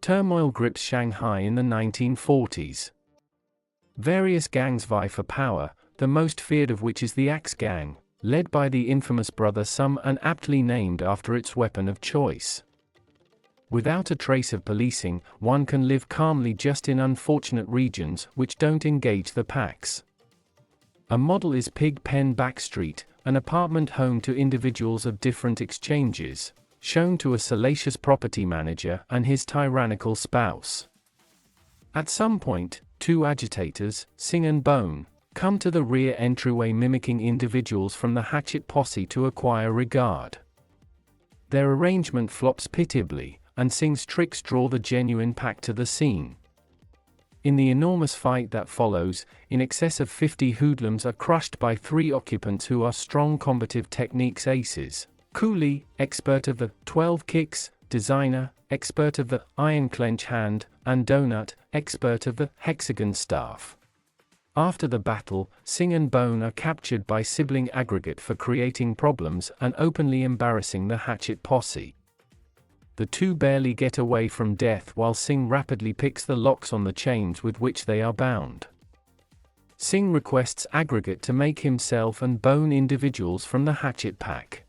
Turmoil grips Shanghai in the 1940s. Various gangs vie for power, the most feared of which is the Axe Gang, led by the infamous Brother Sum and aptly named after its weapon of choice. Without a trace of policing, one can live calmly just in unfortunate regions which don't engage the packs. A model is Pig Pen Backstreet, an apartment home to individuals of different exchanges, shown to a salacious property manager and his tyrannical spouse. At some point, two agitators, Sing and Bone, come to the rear entryway mimicking individuals from the Hatchet Posse to acquire regard. Their arrangement flops pitiably, and Sing's tricks draw the genuine pack to the scene. In the enormous fight that follows, in excess of 50 hoodlums are crushed by three occupants who are strong combative techniques aces: Coolie, expert of the 12 kicks, Designer, expert of the iron clench hand, and Donut, expert of the hexagon staff. After the battle, Sing and Bone are captured by Sibling Aggregate for creating problems and openly embarrassing the Hatchet Posse. The two barely get away from death while Sing rapidly picks the locks on the chains with which they are bound. Sing requests Aggregate to make himself and Bone individuals from the Hatchet Pack.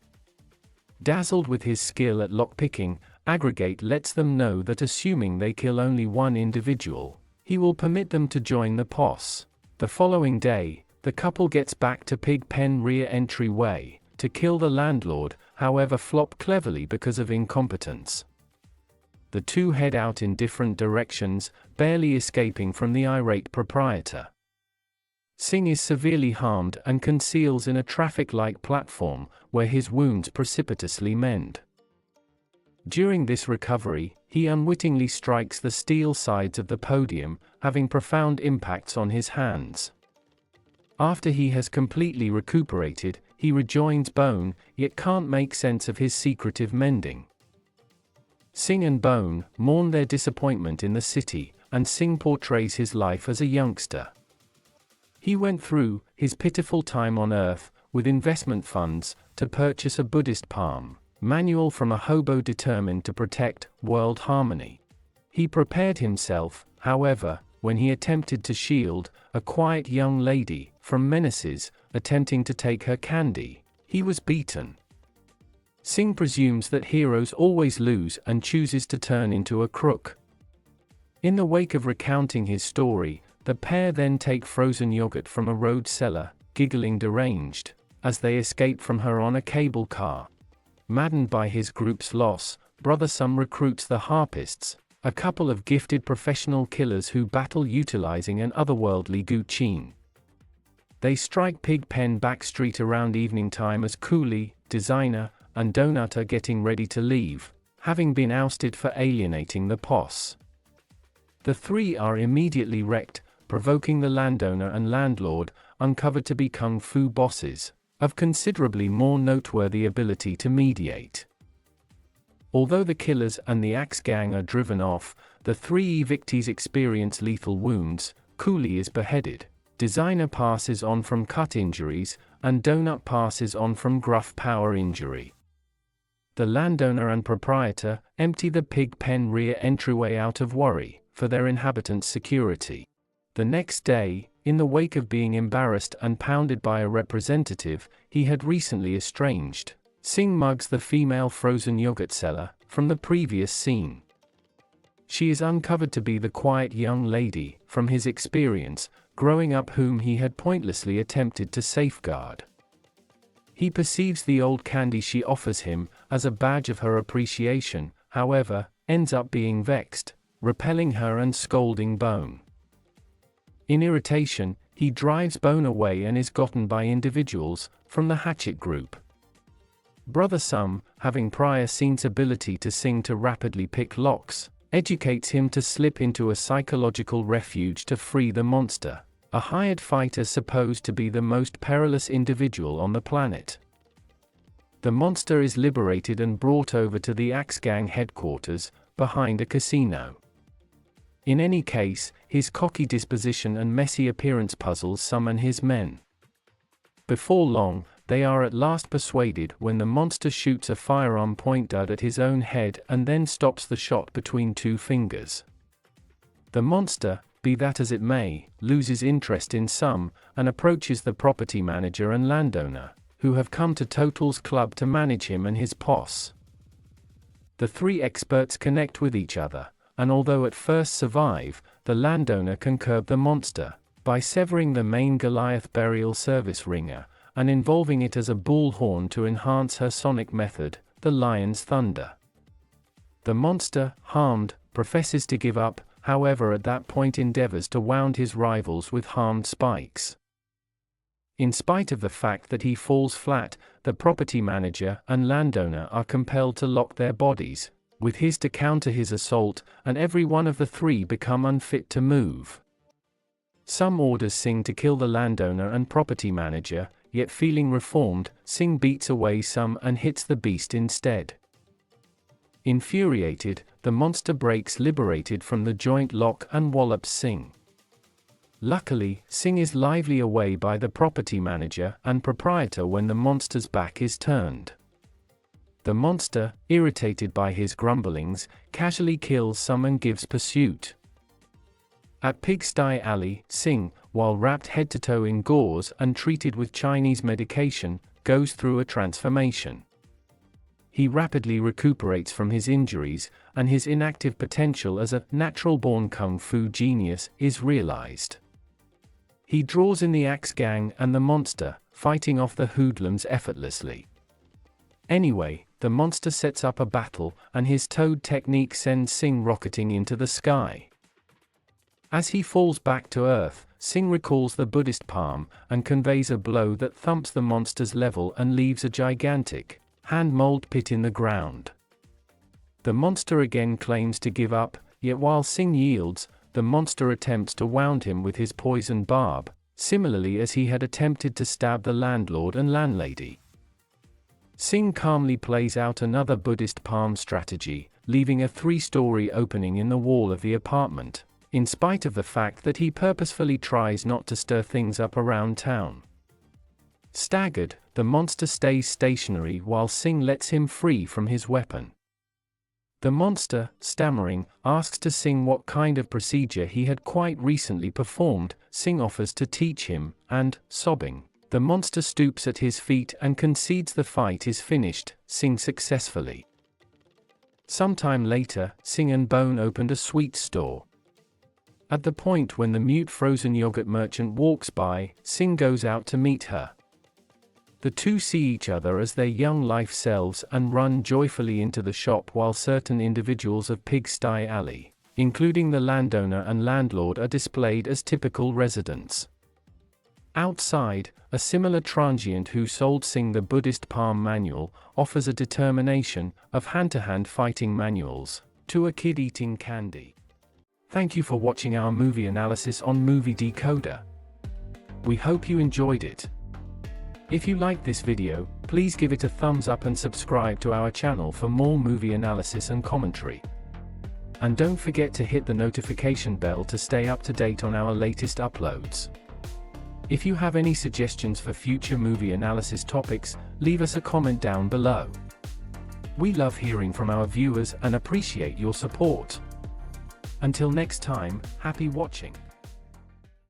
Dazzled with his skill at lockpicking, Aggregate lets them know that assuming they kill only one individual, he will permit them to join the posse. The following day, the couple gets back to Pig Pen rear entryway to kill the landlord, however flop cleverly because of incompetence. The two head out in different directions, barely escaping from the irate proprietor. Sing is severely harmed and conceals in a traffic light platform, where his wounds precipitously mend. During this recovery, he unwittingly strikes the steel sides of the podium, having profound impacts on his hands. After he has completely recuperated, he rejoins Bone, yet can't make sense of his secretive mending. Sing and Bone mourn their disappointment in the city, and Sing portrays his life as a youngster. He went through his pitiful time on Earth, with investment funds, to purchase a Buddhist palm manual from a hobo determined to protect world harmony. He prepared himself, however, when he attempted to shield a quiet young lady from menaces attempting to take her candy. He was beaten. Sing presumes that heroes always lose and chooses to turn into a crook. In the wake of recounting his story, the pair then take frozen yogurt from a road seller, giggling deranged, as they escape from her on a cable car. Maddened by his group's loss, Brother Sum recruits the Harpists, a couple of gifted professional killers who battle utilizing an otherworldly Guqin. They strike Pig Pen Backstreet around evening time as Coolie, Designer, and Donut are getting ready to leave, having been ousted for alienating the posse. The three are immediately wrecked, provoking the landowner and landlord, uncovered to be kung fu bosses, of considerably more noteworthy ability to mediate. Although the killers and the Axe Gang are driven off, the three evictees experience lethal wounds. Coolie is beheaded, Designer passes on from cut injuries, and Donut passes on from gruff power injury. The landowner and proprietor empty the Pig Pen rear entryway out of worry for their inhabitants' security. The next day, in the wake of being embarrassed and pounded by a representative he had recently estranged, Sing mugs the female frozen yogurt seller from the previous scene. She is uncovered to be the quiet young lady from his experience growing up whom he had pointlessly attempted to safeguard. He perceives the old candy she offers him as a badge of her appreciation, however, ends up being vexed, repelling her and scolding Bone. In irritation, he drives Bone away and is gotten by individuals from the Hatchet group. Brother Sum, having prior seen's ability to Sing to rapidly pick locks, educates him to slip into a psychological refuge to free the monster, a hired fighter supposed to be the most perilous individual on the planet. The monster is liberated and brought over to the Axe Gang headquarters, behind a casino. In any case, his cocky disposition and messy appearance puzzles Sum and his men. Before long, they are at last persuaded when the monster shoots a firearm point at his own head and then stops the shot between two fingers. The monster, be that as it may, loses interest in some, and approaches the property manager and landowner, who have come to Total's club to manage him and his posse. The three experts connect with each other, and although at first survive, the landowner can curb the monster by severing the main Goliath burial service ringer, and involving it as a bullhorn to enhance her sonic method, the lion's thunder. The monster, harmed, professes to give up, however at that point endeavors to wound his rivals with harmed spikes. In spite of the fact that he falls flat, the property manager and landowner are compelled to lock their bodies, with his to counter his assault, and every one of the three become unfit to move. Some orders Singh to kill the landowner and property manager, yet feeling reformed, Singh beats away some and hits the beast instead. Infuriated, the monster breaks liberated from the joint lock and wallops Singh. Luckily, Singh is lively away by the property manager and proprietor when the monster's back is turned. The monster, irritated by his grumblings, casually kills some and gives pursuit. At Pigsty Alley, Singh, while wrapped head to toe in gauze and treated with Chinese medication, goes through a transformation. He rapidly recuperates from his injuries, and his inactive potential as a natural-born kung fu genius is realized. He draws in the Axe Gang and the monster, fighting off the hoodlums effortlessly. Anyway, the monster sets up a battle, and his toad technique sends Singh rocketing into the sky. As he falls back to earth, Singh recalls the Buddhist palm, and conveys a blow that thumps the monster's level and leaves a gigantic, hand-mold pit in the ground. The monster again claims to give up, yet while Singh yields, the monster attempts to wound him with his poison barb, similarly as he had attempted to stab the landlord and landlady. Singh calmly plays out another Buddhist palm strategy, leaving a 3-story opening in the wall of the apartment, in spite of the fact that he purposefully tries not to stir things up around town. Staggered, the monster stays stationary while Singh lets him free from his weapon. The monster, stammering, asks to Singh what kind of procedure he had quite recently performed. Singh offers to teach him, and, sobbing, the monster stoops at his feet and concedes the fight is finished, Singh successfully. Sometime later, Singh and Bone opened a sweet store. At the point when the mute frozen yogurt merchant walks by, Singh goes out to meet her. The two see each other as their young life selves and run joyfully into the shop while certain individuals of Pigsty Alley, including the landowner and landlord, are displayed as typical residents. Outside, a similar transient who sold Singh the Buddhist palm manual offers a determination of hand-to-hand fighting manuals to a kid eating candy. Thank you for watching our movie analysis on Movie Decoder. We hope you enjoyed it. If you liked this video, please give it a thumbs up and subscribe to our channel for more movie analysis and commentary. And don't forget to hit the notification bell to stay up to date on our latest uploads. If you have any suggestions for future movie analysis topics, leave us a comment down below. We love hearing from our viewers and appreciate your support. Until next time, happy watching.